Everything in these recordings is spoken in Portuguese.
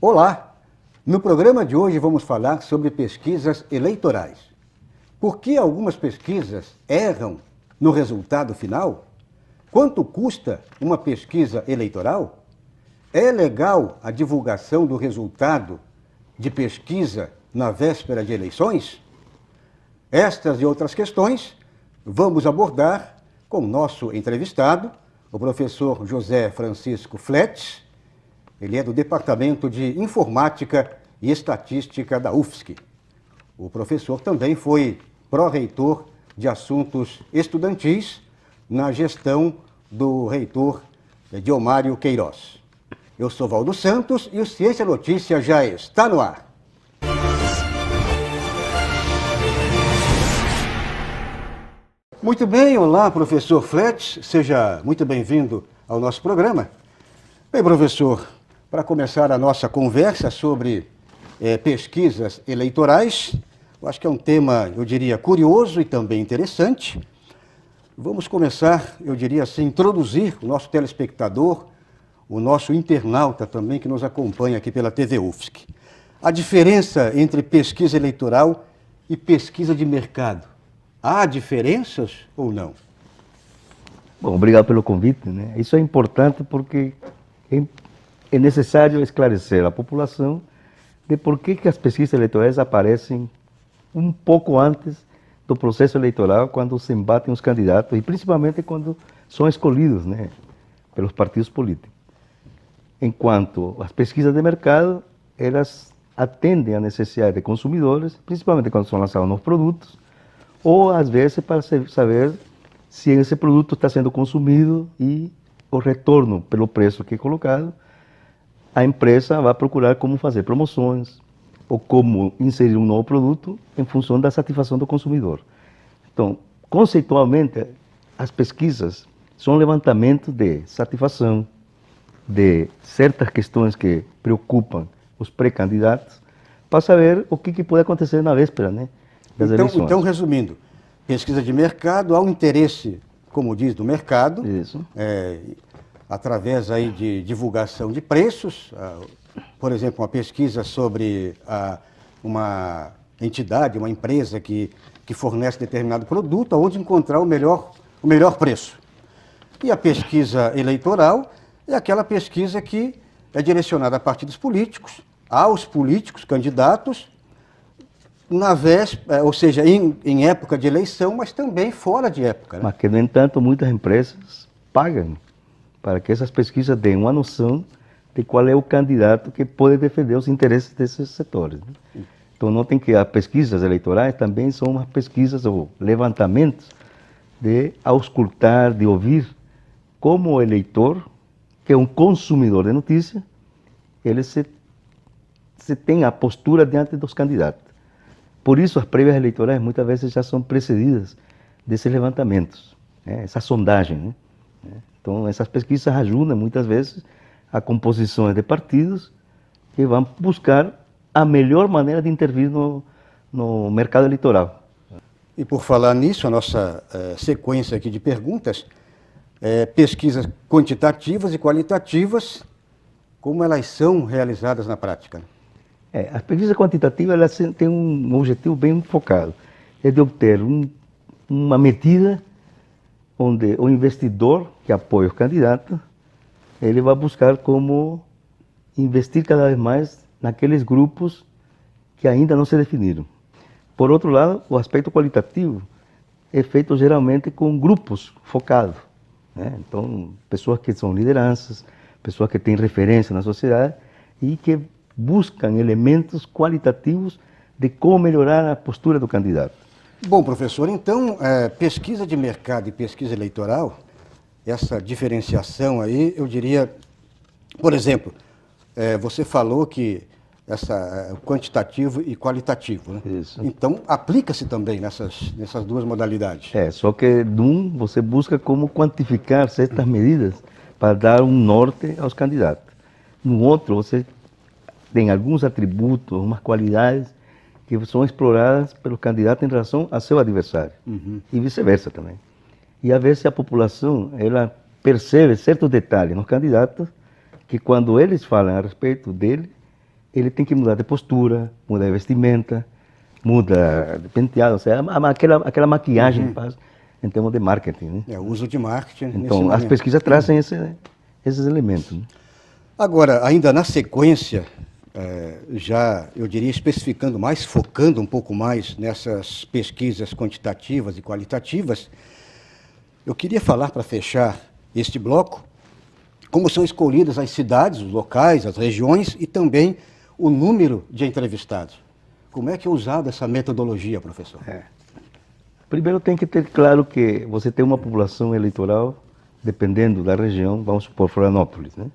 Olá! No programa de hoje vamos falar sobre pesquisas eleitorais. Por que algumas pesquisas erram no resultado final? Quanto custa uma pesquisa eleitoral? É legal a divulgação do resultado de pesquisa na véspera de eleições? Estas e outras questões vamos abordar com o nosso entrevistado, o professor José Francisco Fletz. Ele é do Departamento de Informática e Estatística da UFSC. O professor também foi pró-reitor de assuntos estudantis na gestão do reitor Diomário Queiroz. Eu sou Valdo Santos e o Ciência Notícia já está no ar. Muito bem, olá, professor Fletz, seja muito bem-vindo ao nosso programa. Bem, professor, para começar a nossa conversa sobre pesquisas eleitorais, eu acho que é um tema, eu diria, curioso e também interessante. Vamos começar, eu diria assim, introduzir o nosso telespectador, o nosso internauta também, que nos acompanha aqui pela TV UFSC. A diferença entre pesquisa eleitoral e pesquisa de mercado. Há diferenças ou não? Bom, obrigado pelo convite, né? Isso é importante porque é necessário esclarecer a população de por que as pesquisas eleitorais aparecem um pouco antes do processo eleitoral, quando se embatem os candidatos e principalmente quando são escolhidos, né, pelos partidos políticos. Enquanto as pesquisas de mercado, elas atendem à necessidade de consumidores, principalmente quando são lançados novos produtos, ou às vezes para saber se esse produto está sendo consumido e o retorno pelo preço que é colocado, a empresa vai procurar como fazer promoções ou como inserir um novo produto em função da satisfação do consumidor. Então, conceitualmente, as pesquisas são levantamentos de satisfação de certas questões que preocupam os pré-candidatos para saber o que pode acontecer na véspera, né? Então, resumindo, pesquisa de mercado, há um interesse, como diz, do mercado, através aí de divulgação de preços, por exemplo, uma pesquisa sobre uma entidade, uma empresa que fornece determinado produto, onde encontrar o melhor preço. E a pesquisa eleitoral é aquela pesquisa que é direcionada a partidos políticos, aos políticos, candidatos, na véspera, ou seja, em época de eleição, mas também fora de época. Né? Mas que, no entanto, muitas empresas pagam para que essas pesquisas deem uma noção de qual é o candidato que pode defender os interesses desses setores. Né? Então, notem que as pesquisas eleitorais também são umas pesquisas ou levantamentos de auscultar, de ouvir como o eleitor, que é um consumidor de notícia, ele se tem a postura diante dos candidatos. Por isso, as prévias eleitorais muitas vezes já são precedidas desses levantamentos, né? Essa sondagem. Né? Então, essas pesquisas ajudam muitas vezes a composições de partidos que vão buscar a melhor maneira de intervir no mercado eleitoral. E por falar nisso, a nossa sequência aqui de perguntas, pesquisas quantitativas e qualitativas, como elas são realizadas na prática? As pesquisas quantitativas elas têm um objetivo bem focado, é de obter uma medida onde o investidor que apoia o candidato, ele vai buscar como investir cada vez mais naqueles grupos que ainda não se definiram. Por outro lado, o aspecto qualitativo é feito geralmente com grupos focados, né? Então, pessoas que são lideranças, pessoas que têm referência na sociedade e que buscam elementos qualitativos de como melhorar a postura do candidato. Bom, professor, então, pesquisa de mercado e pesquisa eleitoral, essa diferenciação aí, eu diria, por exemplo, você falou que quantitativo e qualitativo, né? Isso. Então, aplica-se também nessas duas modalidades. Só que num você busca como quantificar certas medidas para dar um norte aos candidatos. No outro, você tem alguns atributos, umas qualidades que são exploradas pelo candidato em relação a seu adversário. E vice-versa também. E a ver se a população ela percebe certos detalhes nos candidatos que quando eles falam a respeito dele, ele tem que mudar de postura, mudar de vestimenta, muda de penteado, ou seja, aquela maquiagem que faz em termos de marketing, né? É o uso de marketing. Então, as pesquisas trazem esses elementos, né? Agora, ainda na sequência, já, eu diria, especificando mais, focando um pouco mais nessas pesquisas quantitativas e qualitativas, eu queria falar, para fechar este bloco, como são escolhidas as cidades, os locais, as regiões e também o número de entrevistados. Como é que é usada essa metodologia, professor? Primeiro tem que ter claro que você tem uma população eleitoral, dependendo da região, vamos supor Florianópolis, né?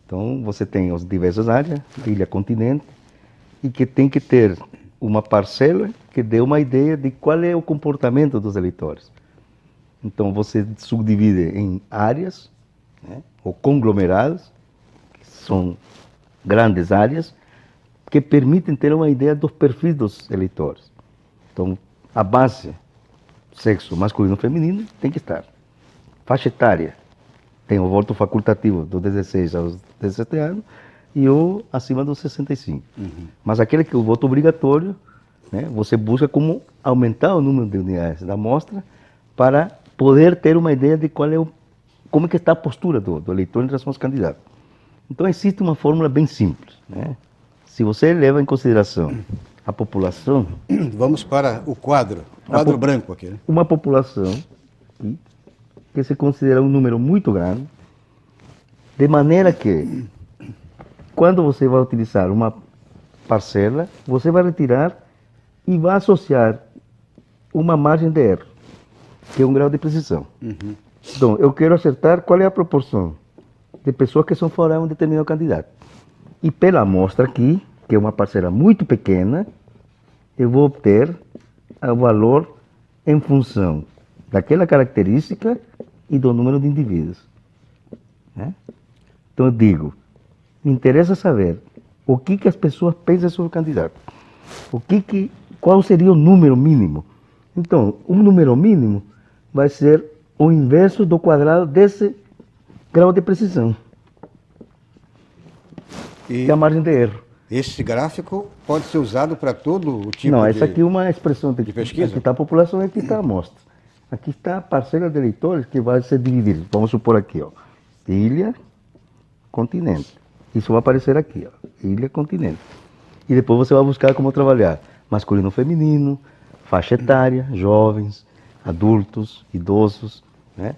Então você tem as diversas áreas, ilha, continente, e que tem que ter uma parcela que dê uma ideia de qual é o comportamento dos eleitores. Então você subdivide em áreas, né, ou conglomerados, que são grandes áreas, que permitem ter uma ideia dos perfis dos eleitores. Então, a base, sexo masculino e feminino, tem que estar. Faixa etária, tem o voto facultativo dos 16 aos 17 anos e o acima dos 65. Mas aquele que é o voto obrigatório, né, você busca como aumentar o número de unidades da amostra para poder ter uma ideia de como é que está a postura do eleitor em relação aos candidatos. Então, existe uma fórmula bem simples, né? Se você leva em consideração a população... Vamos para o quadro branco aqui, né? Uma população que se considera um número muito grande, de maneira que, quando você vai utilizar uma parcela, você vai retirar e vai associar uma margem de erro, que é um grau de precisão. Então, eu quero acertar qual é a proporção de pessoas que são favoráveis a um determinado candidato. E pela amostra aqui, que é uma parcela muito pequena, eu vou obter o valor em função daquela característica e do número de indivíduos, né? Então eu digo, me interessa saber o que as pessoas pensam sobre o candidato. Qual seria o número mínimo? Então, um número mínimo vai ser o inverso do quadrado desse grau de precisão. E a margem de erro. Esse gráfico pode ser usado para todo o tipo Não, essa aqui é uma expressão de pesquisa? Aqui está a população e aqui está a amostra. Aqui está a parcela de eleitores que vai ser dividida. Vamos supor aqui, ó, ilha, continente. Isso vai aparecer aqui, ó, ilha, continente. E depois você vai buscar como trabalhar masculino, feminino, faixa etária, jovens, adultos, idosos, né?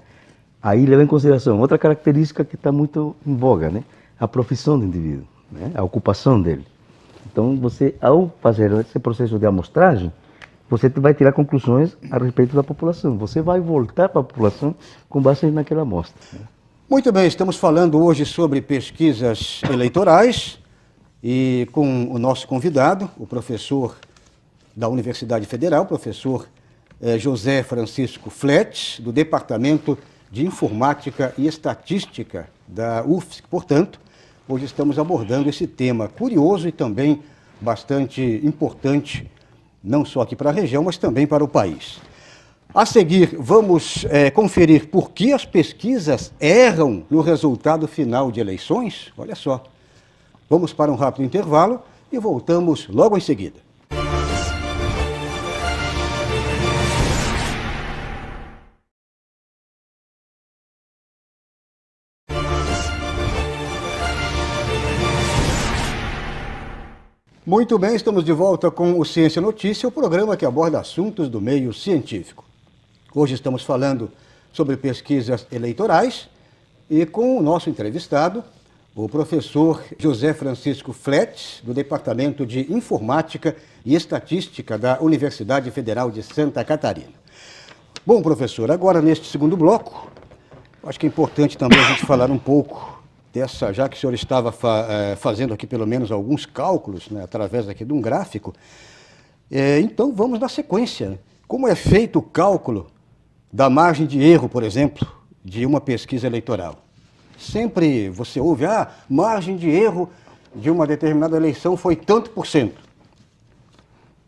Aí leva em consideração outra característica que está muito em voga, né? A profissão do indivíduo, né? A ocupação dele. Então, você, ao fazer esse processo de amostragem, você vai tirar conclusões a respeito da população. Você vai voltar para a população com base naquela amostra. Muito bem, estamos falando hoje sobre pesquisas eleitorais e com o nosso convidado, o professor da Universidade Federal, professor José Francisco Fletch, do Departamento de Informática e Estatística da UFSC. Portanto, hoje estamos abordando esse tema curioso e também bastante importante, não só aqui para a região, mas também para o país. A seguir, vamos conferir por que as pesquisas erram no resultado final de eleições. Olha só. Vamos para um rápido intervalo e voltamos logo em seguida. Muito bem, estamos de volta com o Ciência Notícia, o programa que aborda assuntos do meio científico. Hoje estamos falando sobre pesquisas eleitorais e com o nosso entrevistado, o professor José Francisco Fletch, do Departamento de Informática e Estatística da Universidade Federal de Santa Catarina. Bom, professor, agora neste segundo bloco, acho que é importante também a gente falar um pouco dessa, já que o senhor estava fazendo aqui pelo menos alguns cálculos, né, através aqui de um gráfico, então vamos na sequência. Como é feito o cálculo da margem de erro, por exemplo, de uma pesquisa eleitoral? Sempre você ouve, margem de erro de uma determinada eleição foi tanto por cento.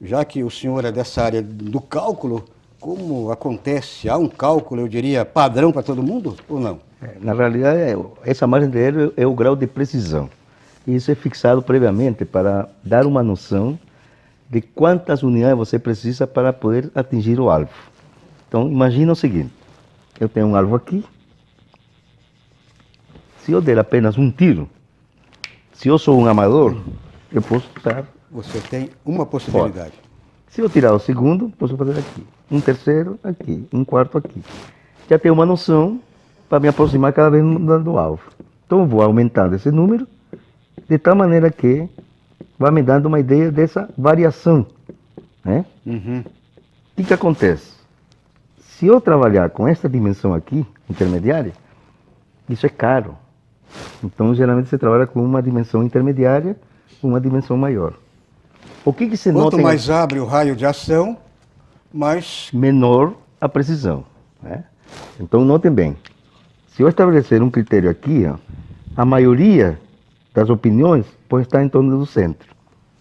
Já que o senhor é dessa área do cálculo, como acontece? Há um cálculo, eu diria, padrão para todo mundo ou não? Na realidade, essa margem de erro é o grau de precisão. Isso é fixado previamente para dar uma noção de quantas unidades você precisa para poder atingir o alvo. Então, imagina o seguinte, eu tenho um alvo aqui, se eu der apenas um tiro, se eu sou um amador, eu posso estar... Você tem uma possibilidade. Se eu tirar o segundo, posso fazer aqui, um terceiro aqui, um quarto aqui. Já tenho uma noção para me aproximar cada vez do alvo. Então, eu vou aumentando esse número, de tal maneira que vai me dando uma ideia dessa variação, né? Uhum. O que acontece? Se eu trabalhar com essa dimensão aqui, intermediária, isso é caro. Então, geralmente, você trabalha com uma dimensão intermediária, uma dimensão maior. O que se nota... Quanto mais abre o raio de ação, mais... menor a precisão, né? Então, notem bem, se eu estabelecer um critério aqui, ó, a maioria das opiniões pode estar em torno do centro,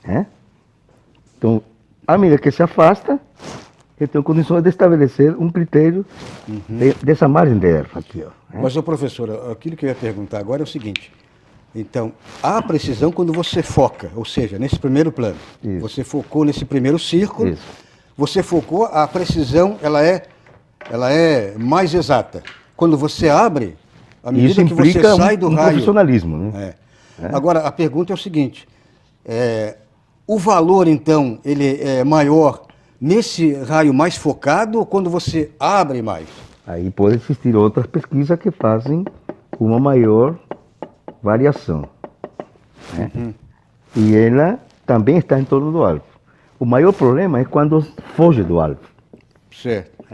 né? Então, à medida que se afasta, eu tenho condições de estabelecer um critério dessa margem de erro aqui, ó, né? Mas, ô professor, aquilo que eu ia perguntar agora é o seguinte. Então, há precisão quando você foca, ou seja, nesse primeiro plano. Isso. Você focou nesse primeiro círculo, Isso. você focou, a precisão ela é mais exata. Quando você abre, à medida Isso que você implica sai do um raio... profissionalismo, né? Agora, a pergunta é o seguinte, o valor, então, ele é maior nesse raio mais focado ou quando você abre mais? Aí pode existir outras pesquisas que fazem uma maior variação, né? E ela também está em torno do alvo. O maior problema é quando foge do alvo. Certo.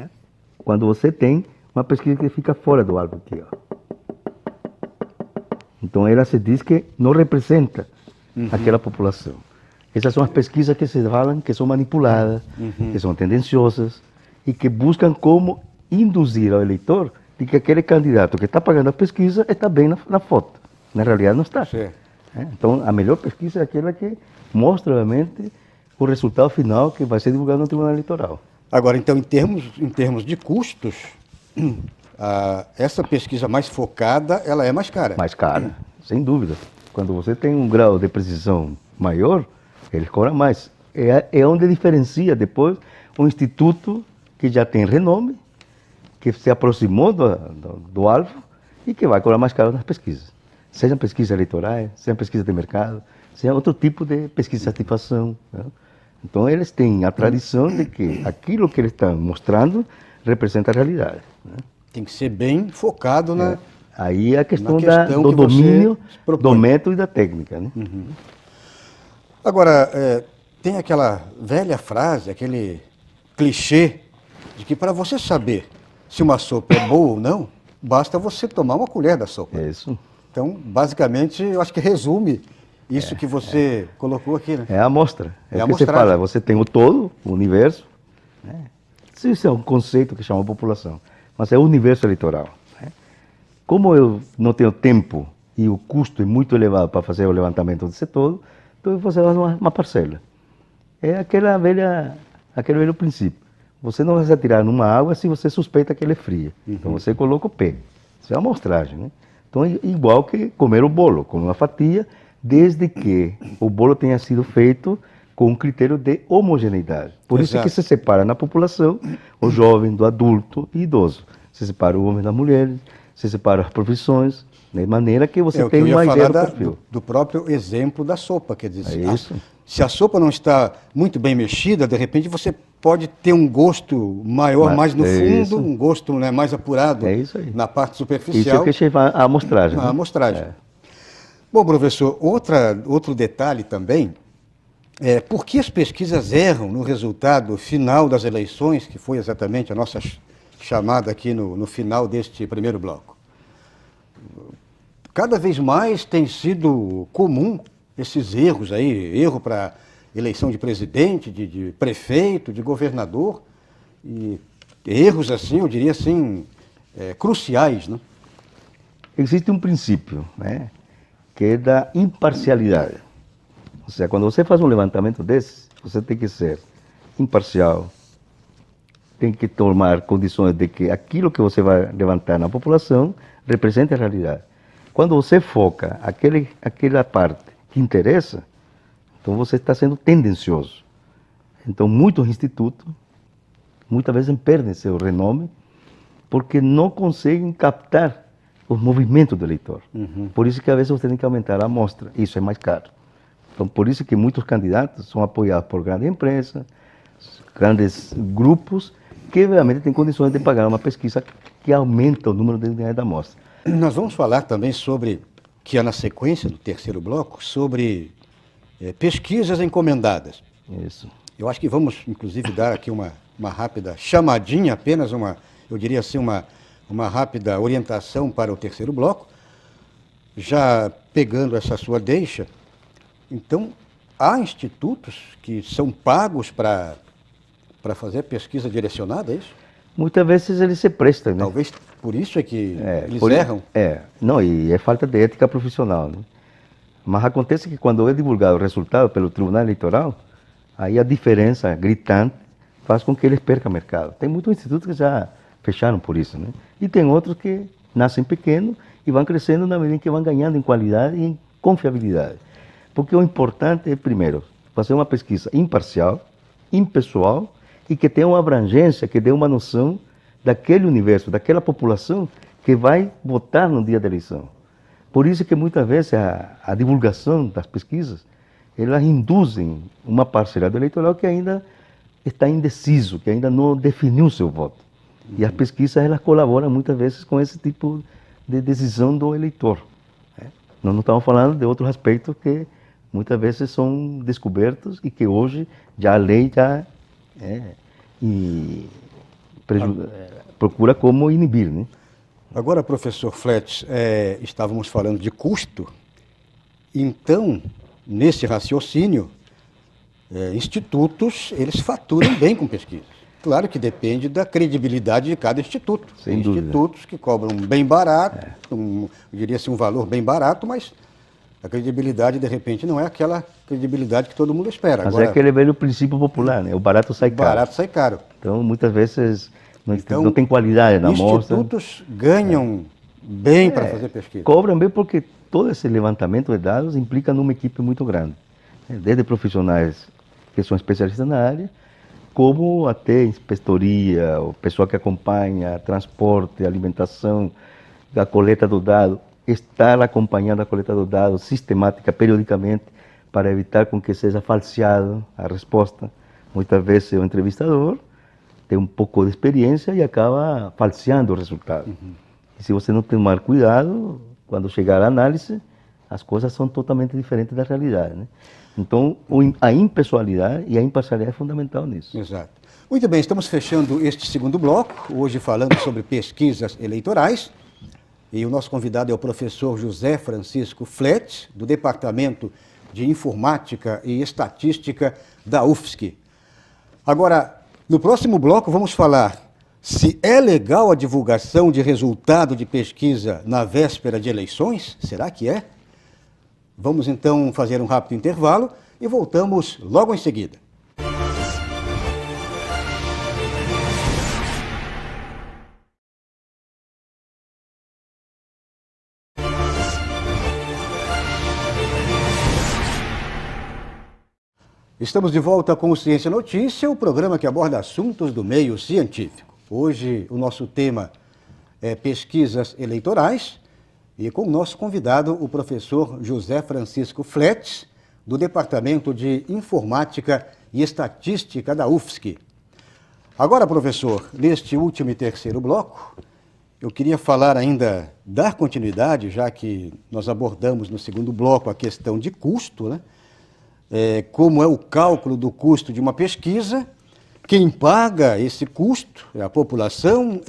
Quando você tem uma pesquisa que fica fora do alvo aqui, ó. Então ela se diz que não representa aquela população. Essas são as pesquisas que se falam que são manipuladas, que são tendenciosas e que buscam como induzir ao eleitor de que aquele candidato que está pagando a pesquisa está bem na foto. Na realidade não está. Certo. Então a melhor pesquisa é aquela que mostra realmente o resultado final que vai ser divulgado no Tribunal Eleitoral. Agora, então, em termos de custos, essa pesquisa mais focada, ela é mais cara. Mais cara, sem dúvida. Quando você tem um grau de precisão maior, ele cobra mais. É onde diferencia depois um instituto que já tem renome, que se aproximou do alvo e que vai cobrar mais caro nas pesquisas. Sejam pesquisas eleitorais, sejam pesquisas de mercado, seja outro tipo de pesquisa de satisfação, né? Então eles têm a tradição de que aquilo que eles estão mostrando representa a realidade, né? Tem que ser bem focado na... Aí é a questão, questão do que domínio você propõe. do método e da técnica, né? Agora, tem aquela velha frase, aquele clichê, de que para você saber se uma sopa é boa ou não, basta você tomar uma colher da sopa. É isso. Então, basicamente, eu acho que resume isso que você colocou aqui, né? É a amostra. É É a o que você amostragem. fala, você tem o todo, o universo, né? Isso é um conceito que chama população, mas é o universo eleitoral, né? Como eu não tenho tempo e o custo é muito elevado para fazer o levantamento desse todo, então eu vou fazer uma parcela. É aquele velho princípio. Você não vai se atirar numa água se você suspeita que ela é fria. Então você coloca o pé. Isso é uma amostragem, né? Então é igual que comer o bolo, comer uma fatia, desde que o bolo tenha sido feito com um critério de homogeneidade. Por isso é que se separa na população o jovem do adulto e idoso. Se separa o homem da mulher, se separa as profissões, de maneira que você tem uma ideia do perfil. Do próprio exemplo da sopa, quer dizer, isso. Se a sopa não está muito bem mexida, de repente você pode ter um gosto maior mais no fundo, isso. Um gosto, né, mais apurado na parte superficial. Isso é o que chama a amostragem. A amostragem. Bom, professor, outro detalhe também é por que as pesquisas erram no resultado final das eleições, que foi exatamente a nossa chamada aqui no final deste primeiro bloco. Cada vez mais tem sido comum esses erros aí, erro para eleição de presidente, de prefeito, de governador, e erros assim, eu diria assim, cruciais, né? Existe um princípio, né, que é da imparcialidade. Ou seja, quando você faz um levantamento desse, você tem que ser imparcial, tem que tomar condições de que aquilo que você vai levantar na população represente a realidade. Quando você foca aquela parte que interessa, então você está sendo tendencioso. Então muitos institutos, muitas vezes perdem seu renome, porque não conseguem captar os movimentos do eleitor. Por isso que às vezes você tem que aumentar a amostra, isso é mais caro. Então por isso que muitos candidatos são apoiados por grandes empresas, grandes grupos, que realmente têm condições de pagar uma pesquisa que aumenta o número de unidades da amostra. Nós vamos falar também sobre, que é na sequência do terceiro bloco, sobre pesquisas encomendadas. Isso. Eu acho que vamos, inclusive, dar aqui uma rápida chamadinha, apenas eu diria assim, uma rápida orientação para o terceiro bloco. Já pegando essa sua deixa, então, há institutos que são pagos para fazer pesquisa direcionada, é isso? Muitas vezes eles se prestam, né? Talvez por isso é que eles erram. Não, e é falta de ética profissional, né? Mas acontece que quando é divulgado o resultado pelo Tribunal Eleitoral, aí a diferença gritante faz com que eles percam mercado. Tem muitos institutos que já fecharam por isso, né? E tem outros que nascem pequenos e vão crescendo na medida em que vão ganhando em qualidade e em confiabilidade. Porque o importante é, primeiro, fazer uma pesquisa imparcial, impessoal e que tenha uma abrangência, que dê uma noção daquele universo, daquela população que vai votar no dia da eleição. Por isso que muitas vezes a divulgação das pesquisas, elas induzem uma parcela do eleitoral que ainda está indeciso, que ainda não definiu seu voto. E as pesquisas, elas colaboram muitas vezes com esse tipo de decisão do eleitor. Nós não estamos falando de outros aspectos que muitas vezes são descobertos e que hoje já a lei já procura como inibir, né? Agora, professor Fletch, estávamos falando de custo, então, nesse raciocínio, institutos, eles faturam bem com pesquisas. Claro que depende da credibilidade de cada instituto. Sem dúvida. Institutos que cobram bem barato, eu diria assim, um valor bem barato, mas a credibilidade, de repente, não é aquela credibilidade que todo mundo espera. Mas agora, é aquele velho princípio popular, né? O barato sai caro. O barato sai caro. Então, muitas vezes, Então, não tem qualidade na amostra. Institutos ganham bem para fazer pesquisa. Cobram bem porque todo esse levantamento de dados implica numa equipe muito grande. Desde profissionais que são especialistas na área, como até inspetoria, o pessoal que acompanha transporte, alimentação, a coleta do dado, estar acompanhando a coleta do dado sistemática, periodicamente, para evitar com que seja falseado a resposta. Muitas vezes o entrevistador tem um pouco de experiência e acaba falseando o resultado. E se você não tomar cuidado, quando chegar à análise, as coisas são totalmente diferentes da realidade, né? Então, a impessoalidade e a imparcialidade é fundamental nisso. Exato. Muito bem, estamos fechando este segundo bloco, hoje falando sobre pesquisas eleitorais. E o nosso convidado é o professor José Francisco Fletch, do Departamento de Informática e Estatística da UFSC. Agora, no próximo bloco, vamos falar se é legal a divulgação de resultado de pesquisa na véspera de eleições. Será que é? Vamos então fazer um rápido intervalo e voltamos logo em seguida. Estamos de volta com o Ciência Notícia, o programa que aborda assuntos do meio científico. Hoje o nosso tema é pesquisas eleitorais e com o nosso convidado, o professor José Francisco Fletch, do Departamento de Informática e Estatística da UFSC. Agora, professor, neste último e terceiro bloco, eu queria falar ainda, dar continuidade, já que nós abordamos no segundo bloco a questão de custo, né? Como é o cálculo do custo de uma pesquisa, quem paga esse custo é a população,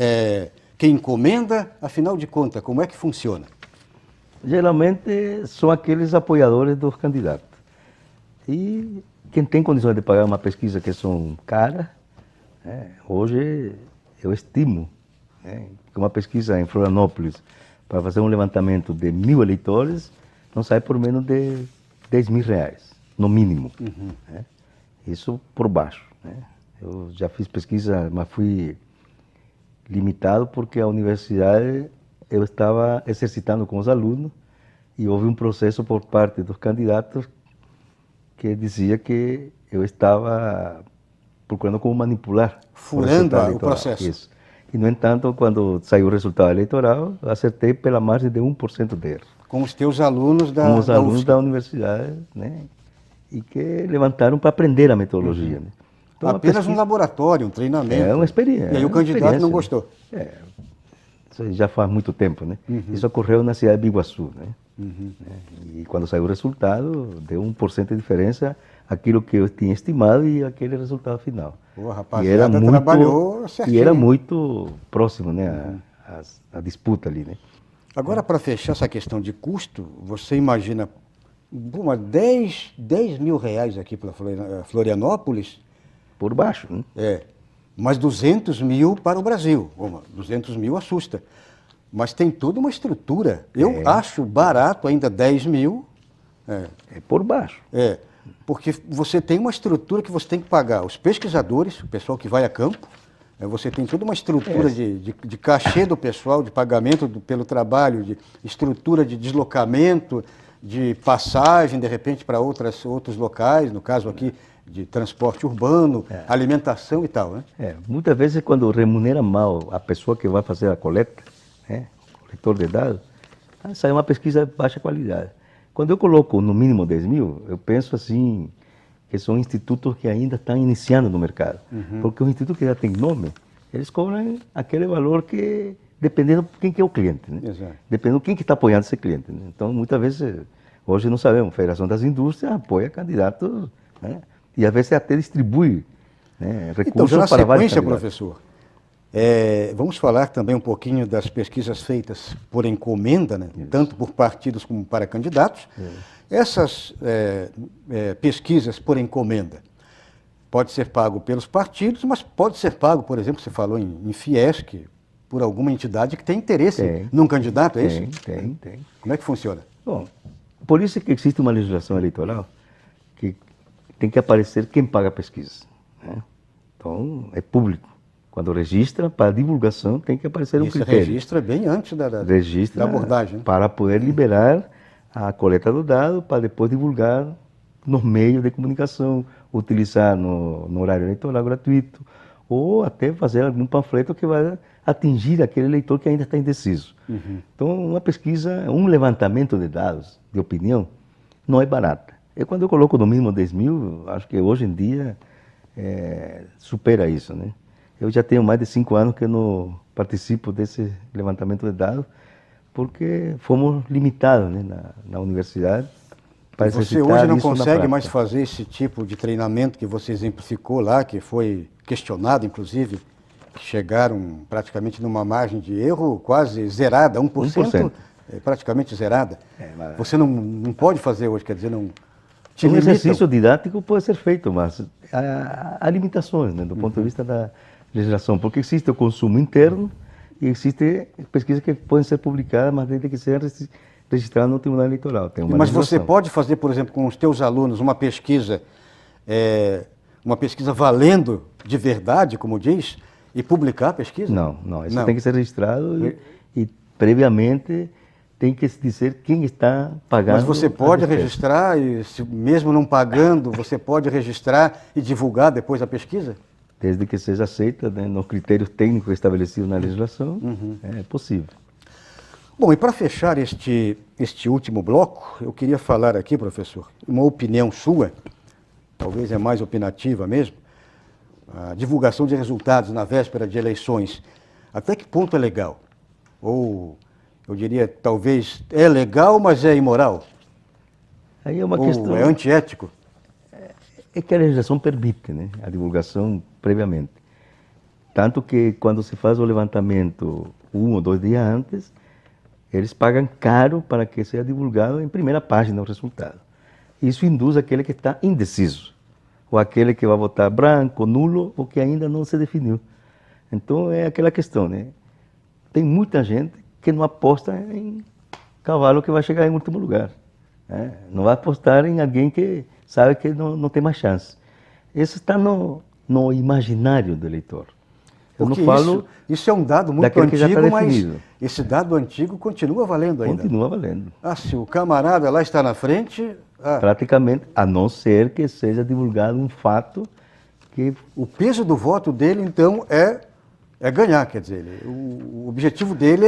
quem encomenda, afinal de contas, como é que funciona? Geralmente são aqueles apoiadores dos candidatos. E quem tem condições de pagar uma pesquisa que são caras, hoje eu estimo que uma pesquisa em Florianópolis para fazer um levantamento de 1.000 eleitores não sai por menos de R$10.000, no mínimo. Isso por baixo. Eu já fiz pesquisa, mas fui limitado porque a universidade eu estava exercitando com os alunos e houve um processo por parte dos candidatos que dizia que eu estava procurando como manipular Furando o eleitoral. processo. Isso. E, no entanto, quando saiu o resultado eleitoral, eu acertei pela margem de 1% de erro. Com os teus alunos Com os da alunos UFSC. da universidade, né? E que levantaram para aprender a metodologia. Né? Então, Apenas um laboratório, um treinamento. É uma experiência. E aí o candidato não gostou. Isso já faz muito tempo, né? Isso ocorreu na cidade de Iguaçu, né? E quando saiu o resultado, deu 1% de diferença aquilo que eu tinha estimado e aquele resultado final. Pô, rapaziada, trabalhou certinho. E era muito próximo, né? A disputa ali, né? Agora, para fechar essa questão de custo, você imagina 10 mil reais aqui para Florianópolis? Por baixo, né? É, mas 200 mil para o Brasil. 200 mil assusta. Mas tem toda uma estrutura. Eu acho barato ainda 10 mil. É por baixo. Porque você tem uma estrutura que você tem que pagar os pesquisadores, o pessoal que vai a campo. Você tem toda uma estrutura de cachê do pessoal, de pagamento pelo trabalho, de estrutura de deslocamento, de passagem, de repente, para outros locais, no caso aqui, de transporte urbano, alimentação e tal, né? Muitas vezes, quando remunera mal a pessoa que vai fazer a coleta, né, o coletor de dados, sai uma pesquisa de baixa qualidade. Quando eu coloco no mínimo 10 mil, eu penso assim, que são institutos que ainda estão iniciando no mercado. Porque os institutos que já têm nome, eles cobram aquele valor que, dependendo de quem que é o cliente, né? Exato. Dependendo de quem que está apoiando esse cliente, né? Então, muitas vezes, hoje não sabemos, a Federação das Indústrias apoia candidatos, né? E às vezes até distribui, né, recursos então, já na para vários sequência, candidatos. professor, vamos falar também um pouquinho das pesquisas feitas por encomenda, né? Tanto por partidos como para candidatos. Essas pesquisas por encomenda pode ser pago pelos partidos, mas pode ser pago, por exemplo, você falou em Fiesc, por alguma entidade que tem interesse num candidato, é isso? Tem. Como é que funciona? Bom, por isso que existe uma legislação eleitoral que tem que aparecer quem paga a pesquisa, né? Então, é público. Quando registra, para divulgação, tem que aparecer um critério. Registra bem antes da abordagem, né? Para poder liberar a coleta do dado, para depois divulgar nos meios de comunicação, utilizar no horário eleitoral gratuito, ou até fazer algum panfleto que vai atingir aquele eleitor que ainda está indeciso. Então, uma pesquisa, um levantamento de dados, de opinião, não é barata. E quando eu coloco no mínimo 10 mil, acho que hoje em dia supera isso, né? Eu já tenho mais de 5 anos que eu não participo desse levantamento de dados, porque fomos limitados, né, na universidade. Você hoje não consegue mais fazer esse tipo de treinamento que você exemplificou lá, que foi questionado, inclusive, que chegaram praticamente numa margem de erro quase zerada, 1%. Praticamente zerada. Você não pode fazer hoje, quer dizer, não... Um exercício didático pode ser feito, mas há limitações, né, do ponto de vista da legislação, porque existe o consumo interno e existe pesquisas que podem ser publicadas, mas tem que ser registrada no Tribunal Eleitoral. Tem uma mas legislação. Você pode fazer, por exemplo, com os teus alunos uma pesquisa valendo de verdade, como diz, e publicar a pesquisa? Não. Isso tem que ser registrado e previamente tem que se dizer quem está pagando. Mas você pode registrar, e mesmo não pagando, você pode registrar e divulgar depois a pesquisa? Desde que seja aceita, né, nos critérios técnicos estabelecidos na legislação, é possível. Bom, e para fechar este último bloco, eu queria falar aqui, professor, uma opinião sua, talvez é mais opinativa mesmo, a divulgação de resultados na véspera de eleições. Até que ponto é legal? Ou, eu diria, talvez é legal, mas é imoral? Aí é uma questão... é antiético? É que a legislação permite, né, a divulgação previamente. Tanto que quando se faz o levantamento 1 ou 2 dias antes, eles pagam caro para que seja divulgado em primeira página o resultado. Isso induz aquele que está indeciso, ou aquele que vai votar branco, nulo, ou que ainda não se definiu. Então é aquela questão, né? Tem muita gente que não aposta em cavalo que vai chegar em último lugar, né? Não vai apostar em alguém que sabe que não tem mais chance. Isso está no imaginário do eleitor. Eu Porque não falo isso é um dado muito daquele que já antigo, está mas definido. esse dado antigo continua valendo ainda. Continua valendo. Ah, se o camarada lá está na frente, Praticamente, a não ser que seja divulgado um fato que o peso do voto dele, então, é ganhar. Quer dizer, o objetivo dele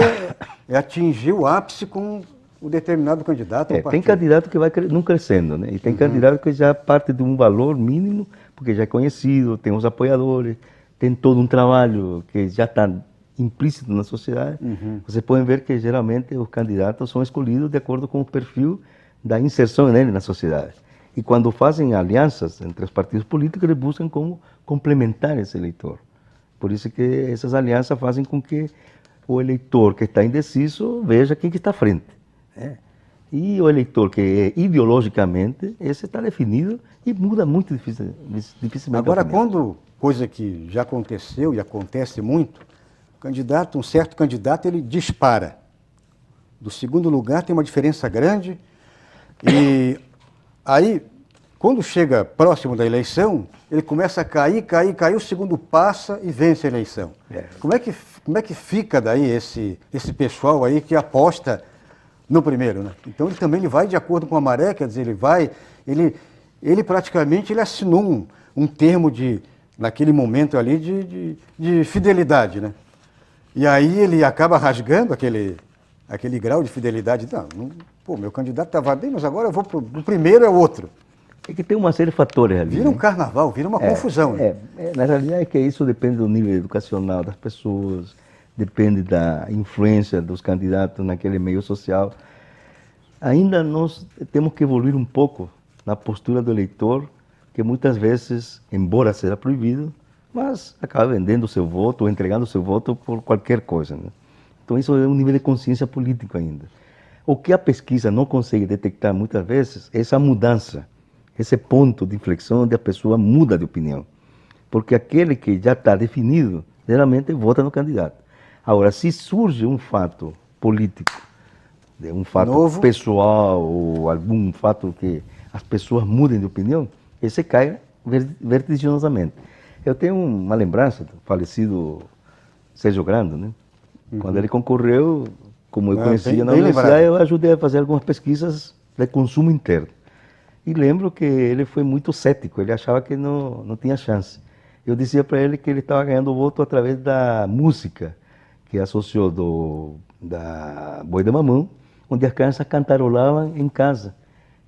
é atingir o ápice com o determinado candidato ou tem partido. candidato que vai não crescendo, né? E tem candidato que já parte de um valor mínimo, porque já é conhecido, tem os apoiadores, tem todo um trabalho que já está implícito na sociedade. Vocês podem ver que geralmente os candidatos são escolhidos de acordo com o perfil da inserção dele na sociedade. E quando fazem alianças entre os partidos políticos, eles buscam como complementar esse eleitor. Por isso que essas alianças fazem com que o eleitor que está indeciso veja quem que está à frente. E o eleitor que é ideologicamente, esse está definido e muda muito dificilmente. Agora, quando, coisa que já aconteceu e acontece muito, um certo candidato, ele dispara. Do segundo lugar tem uma diferença grande e aí, quando chega próximo da eleição, ele começa a cair, o segundo passa e vence a eleição. Como é que fica daí esse pessoal aí que aposta no primeiro, né? Então ele também vai de acordo com a maré, quer dizer, ele praticamente assinou um termo naquele momento ali de fidelidade, né? E aí ele acaba rasgando aquele grau de fidelidade. Pô, meu candidato estava bem, mas agora eu vou o primeiro é outro. É que tem uma série de fatores ali. Vira um carnaval, vira uma confusão. Né? Na realidade é que isso depende do nível educacional das pessoas, depende da influência dos candidatos naquele meio social. Ainda nós temos que evoluir um pouco na postura do eleitor, que muitas vezes, embora seja proibido, mas acaba vendendo o seu voto ou entregando o seu voto por qualquer coisa. Né? Então isso é um nível de consciência político ainda. O que a pesquisa não consegue detectar muitas vezes é essa mudança, esse ponto de inflexão onde a pessoa muda de opinião. Porque aquele que já está definido, geralmente vota no candidato. Agora, se surge um fato político, um fato novo, pessoal, ou algum fato que as pessoas mudem de opinião, esse cai vertiginosamente. Eu tenho uma lembrança do falecido Sérgio Grando, né? Quando ele concorreu, como eu conhecia na universidade, eu ajudei a fazer algumas pesquisas de consumo interno. E lembro que ele foi muito cético, ele achava que não tinha chance. Eu dizia para ele que ele estava ganhando o voto através da música, que associou da Boi de Mamão, onde as crianças cantarolavam em casa.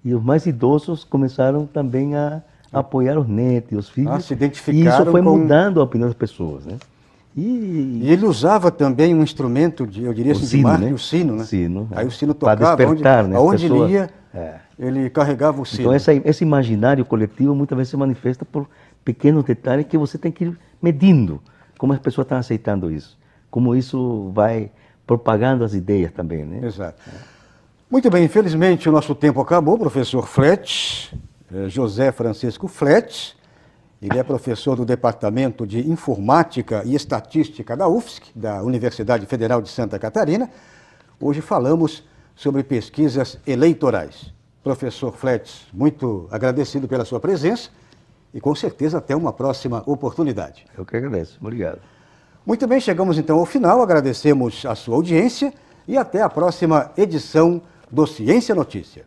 E os mais idosos começaram também a apoiar os netos, os filhos. Se identificaram e isso foi mudando a opinião das pessoas, né? E ele usava também um instrumento, eu diria assim, de marketing, o sino, né? Sino, aí o sino tocava, despertar, aonde ele ia, ele carregava o sino. Então esse imaginário coletivo muitas vezes se manifesta por pequenos detalhes que você tem que ir medindo como as pessoas estão aceitando isso, como isso vai propagando as ideias também, né? Exato. Muito bem, infelizmente o nosso tempo acabou, professor Fletch, José Francisco Fletch. Ele é professor do Departamento de Informática e Estatística da UFSC, da Universidade Federal de Santa Catarina. Hoje falamos sobre pesquisas eleitorais. Professor Fletch, muito agradecido pela sua presença e com certeza até uma próxima oportunidade. Eu que agradeço. Obrigado. Muito bem, chegamos então ao final, agradecemos a sua audiência e até a próxima edição do Ciência Notícia.